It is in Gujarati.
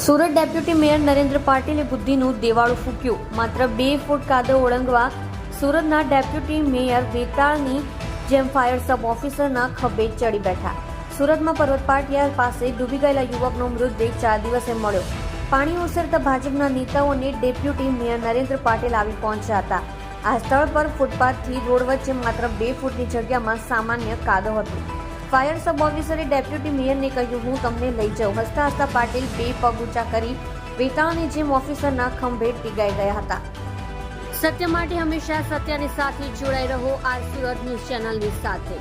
સુરત ડેપ્યુટી મેયર નરેન્દ્ર પાટીલે બુદ્ધિનું દેવાળું ફૂંક્યું. માત્ર 2 ફૂટ કાદવ ઓળંગવા સુરતના ડેપ્યુટી મેયર વેતાળની જેમ ફાયર સબ ઓફિસરના ખભે ચડી બેઠા. સુરતમાં પર્વત પાટિયા પાસે ડૂબી ગયેલા યુવકનો મૃતદેહ 4 દિવસે મળ્યો. પાણી ઓસરતા ભાજપના નેતાઓ અને ડેપ્યુટી મેયર નરેન્દ્ર પાટીલ આવી પહોંચ્યા હતા. આ સ્થળ પર ફૂટપાથથી રોડ વચ્ચે માત્ર 2 ફૂટની જગ્યામાં સામાન્ય કાદવ હતું. ફાયર સબ ઓફિસરે ડેપ્યુટી મેયરને કહ્યું, હું તમને લઈ જાઉં. હસતા હસતા પાટીલ 2 પગ ઊંચા કરી વેતાળની જેમ ઓફિસરના ખંભે ટીગાઈ ગયા હતા. સત્ય માટે હંમેશા સત્યની સાથે જોડાઈ રહો. આ સુરત ન્યૂઝ ચેનલની સાથે.